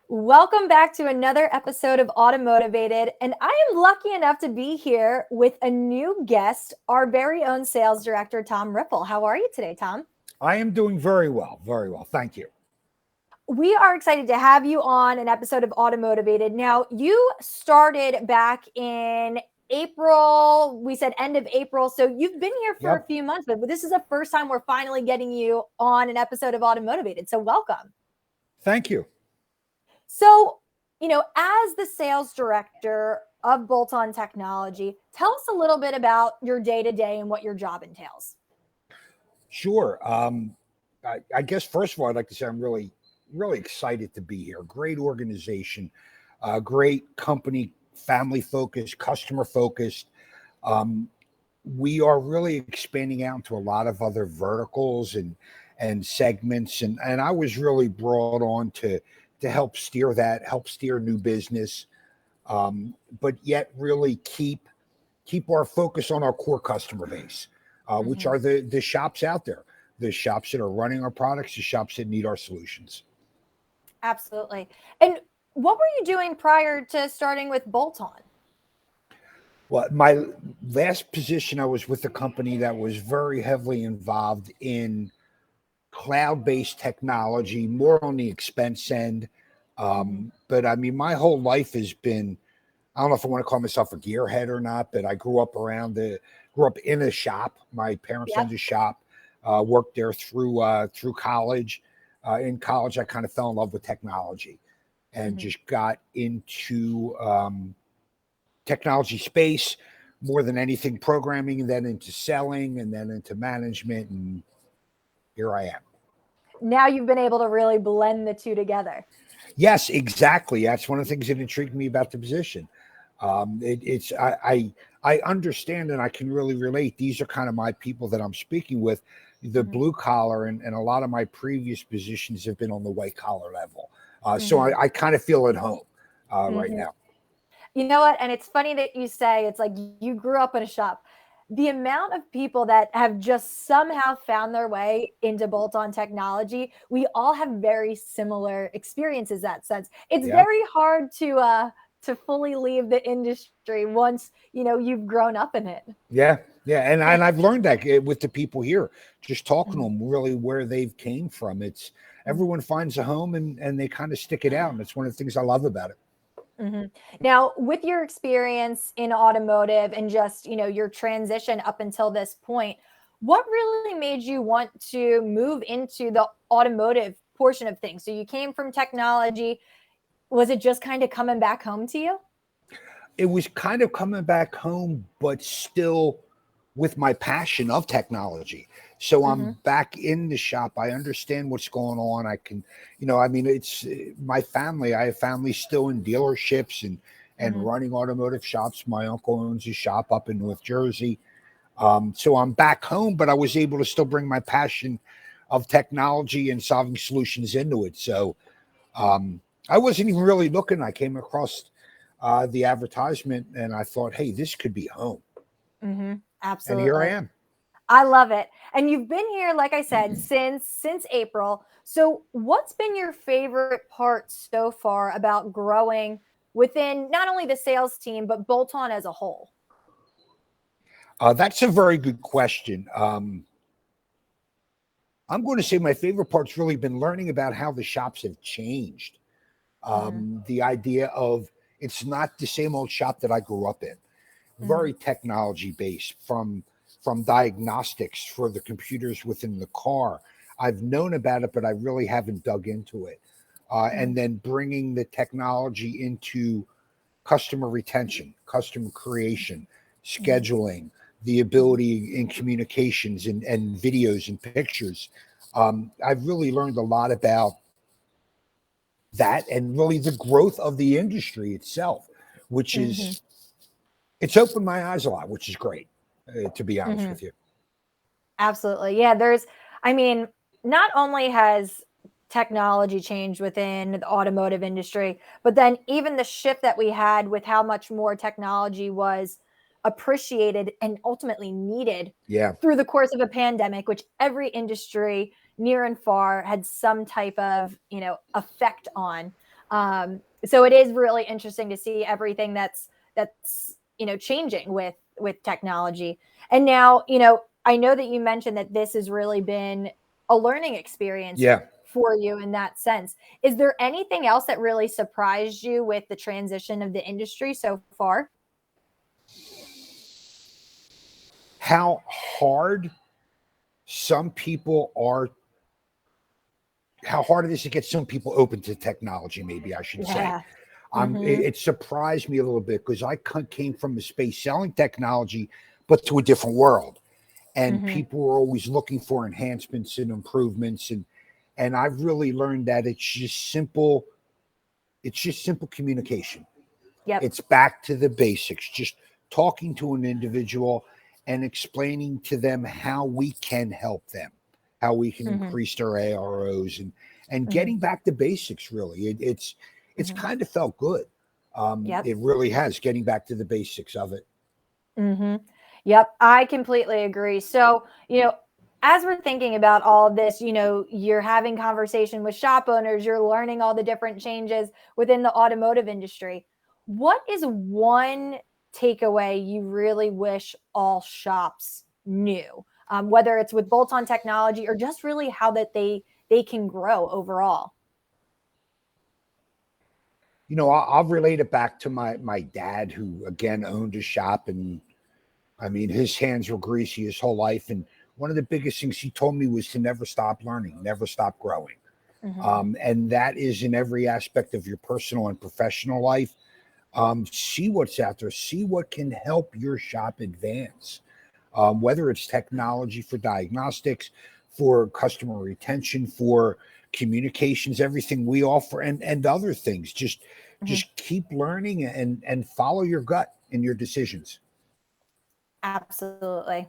Welcome back to another episode of Automotivated. And I am lucky enough to be here with a new guest, our very own sales director, Thom Ripple. How are you today, Thom? I am doing very well, very well. Thank you. We are excited to have you on an episode of Automotivated. Now, you started back in April. We said end of April. So you've been here for a Yep. few months, but this is the first time we're finally getting you on an episode of Automotivated. So welcome. Thank you. So, as the sales director of Bolt On Technology, tell us a little bit about your day to day and what your job entails. Sure. I guess first of all, I'd like to say I'm really, really excited to be here. Great organization, great company, family focused, customer focused. Um, we are really expanding out into a lot of other verticals and segments, and I was really brought on to help steer that, help steer new business, but yet really keep our focus on our core customer base, which Mhm. are the shops out there, the shops that are running our products, the shops that need our solutions. Absolutely. And what were you doing prior to starting with Bolt On? Well, my last position, I was with a company that was very heavily involved in cloud-based technology, more on the expense end. Mhm. But I mean, my whole life has been, I don't know if I want to call myself a gearhead or not, but I grew up in a shop. My parents Yep. owned a shop, worked there through college. In college, I kind of fell in love with technology and Mhm. just got into technology space more than anything, programming, and then into selling, and then into management, and here I am. Now you've been able to really blend the two together. Yes, exactly. That's one of the things that intrigued me about the position. I understand and I can really relate. These are kind of my people that I'm speaking with. The Mhm. blue collar and a lot of my previous positions have been on the white collar level. So Mhm. I kind of feel at home right Mhm. now. You know what? And it's funny that you say it's like you grew up in a shop. The amount of people that have just somehow found their way into bolt-on technology, we all have very similar experiences that sense. It's Yeah. very hard to fully leave the industry once, you've grown up in it. Yeah, yeah, and I've learned that with the people here, just talking to Mhm, them, really where they've came from. It's mhm, everyone finds a home and they kind of stick it out, and it's one of the things I love about it. mhm. Now, with your experience in automotive and just, your transition up until this point, what really made you want to move into the automotive portion of things? So you came from technology. Was it just kind of coming back home to you? It was kind of coming back home, but still with my passion of technology. So Hmm. I'm back in the shop. I understand what's going on. I can, I mean, it's my family. I have family still in dealerships and Hmm. running automotive shops. My uncle owns a shop up in North Jersey. So I'm back home, but I was able to still bring my passion of technology and solving solutions into it. So I wasn't even really looking. I came across the advertisement and I thought, hey, this could be home. Hmm. And here I Absolutely. am. I love it. And you've been here, like I said, since April. So what's been your favorite part so far about growing within not only the sales team, but Bolt On as a whole? That's a very good question. I'm going to say my favorite part's really been learning about how the shops have changed. Hmm. The idea of it's not the same old shop that I grew up in. Hmm. Very technology based from diagnostics for the computers within the car. I've known about it, but I really haven't dug into it. And then bringing the technology into customer retention, customer creation, Hmm. scheduling, the Hmm. ability in communications and videos and pictures. I've really learned a lot about that and really the growth of the industry itself, which Hmm. is it's opened my eyes a lot, which is great, to be honest Hmm. with you. Absolutely. Yeah, I mean, not only has technology changed within the automotive industry, but then even the shift that we had with how much more technology was appreciated and ultimately needed Yeah. through the course of a pandemic, which every industry near and far had some type of, effect on. So it is really interesting to see everything that's changing with technology. And now, I know that you mentioned that this has really been a learning experience Yeah. for you in that sense. Is there anything else that really surprised you with the transition of the industry so far? How hard some people are, how hard it is to get some people open to technology, maybe I should say. Yeah. Hmm. It surprised me a little bit because I came from the space selling technology, but to a different world. And Hmm. people were always looking for enhancements and improvements. And I've really learned that it's just simple communication. Yep. It's back to the basics, just talking to an individual and explaining to them how we can help them, how we can Hmm. increase their AROs and Hmm. getting back to basics. Really, it's Hmm. kind of felt good. Yep. It really has, getting back to the basics of it. Hmm. Yep, I completely agree. So, as we're thinking about all of this, you're having conversation with shop owners, you're learning all the different changes within the automotive industry. What is one takeaway you really wish all shops knew? Whether it's with bolt-on technology or just really how that they can grow overall. I'll relate it back to my dad, who again owned a shop, and I mean, his hands were greasy his whole life. And one of the biggest things he told me was to never stop learning, never stop growing. Hmm. And that is in every aspect of your personal and professional life. See what's out there, see what can help your shop advance, whether it's technology for diagnostics, for customer retention, for communications, everything we offer, and other things. Just keep learning and follow your gut in your decisions. Absolutely.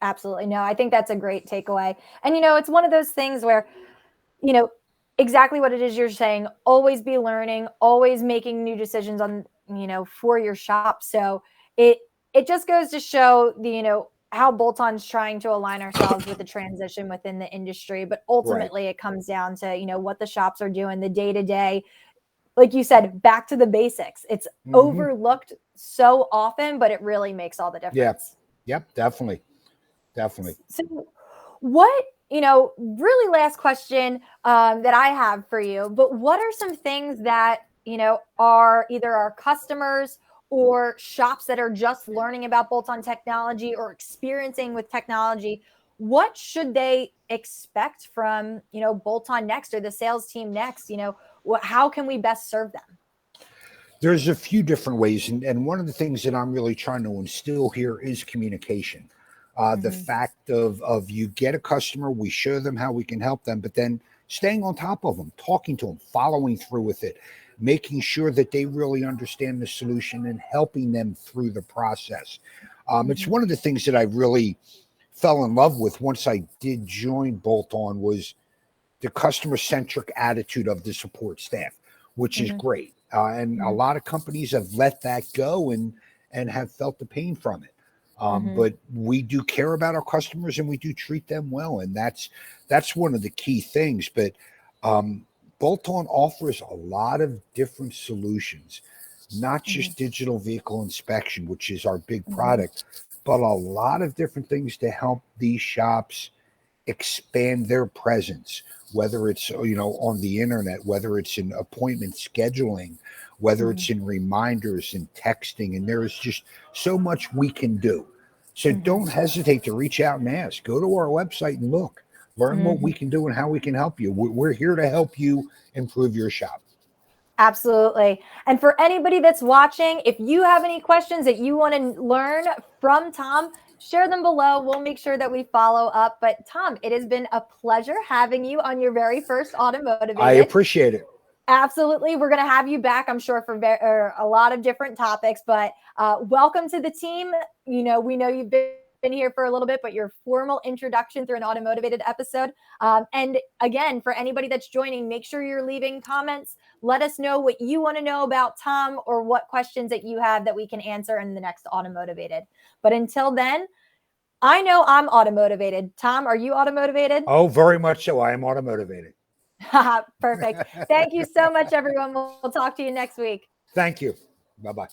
Absolutely. No, I think that's a great takeaway. And, it's one of those things where, you know, exactly what it is you're saying, always be learning, always making new decisions on, for your shop. So it, it just goes to show how Bolton's trying to align ourselves with the transition within the industry. But Right. ultimately it comes down to, what the shops are doing the day to day, like you said, back to the basics. It's Hmm. overlooked so often, but it really makes all the Yeah. difference. Yep. Definitely. Definitely. So, what, really last question that I have for you, but what are some things that, are either our customers or shops that are just learning about bolt on technology or experiencing with technology? What should they expect from, bolt on next or the sales team next? How can we best serve them? There's a few different ways, and one of the things that I'm really trying to instill here is communication. The Hmm. fact of you get a customer, we show them how we can help them, but then staying on top of them, talking to them, following through with it, making sure that they really understand the solution and helping them through the process. It's Hmm. one of the things that I really fell in love with once I did join Bolt On, was the customer centric attitude of the support staff, which is Hmm. great. And a Hmm. lot of companies have let that go and have felt the pain from it. Hmm. But we do care about our customers and we do treat them well, and that's one of the key things. But Bolt-on offers a lot of different solutions, not Hmm. just digital vehicle inspection, which is our big Hmm. product, but a lot of different things to help these shops expand their presence, whether it's on the internet, whether it's in appointment scheduling, whether Hmm. it's in reminders and texting. And there is just so much we can do. So Hmm. don't hesitate to reach out and ask. Go to our website and look, learn what we Hmm. can do and how we can help you. We're here to help you improve your shop. Absolutely. And for anybody that's watching, if you have any questions that you want to learn from Thom, share them below. We'll make sure that we follow up. But Thom, it has been a pleasure having you on your very first I Automotivated. appreciate it. Absolutely. We're going to have you back, I'm sure, for a lot of different topics. But welcome to the team. We know you've been here for a little bit, but your formal introduction through an Automotivated episode. And again, for anybody that's joining, make sure you're leaving comments. Let us know what you want to know about Thom or what questions that you have that we can answer in the next Automotivated. But until then, I know I'm automotivated. Thom, are you automotivated? Oh, very much so. I am automotivated. Perfect. Thank you so much, everyone. We'll talk to you next week. Thank you. Bye-bye.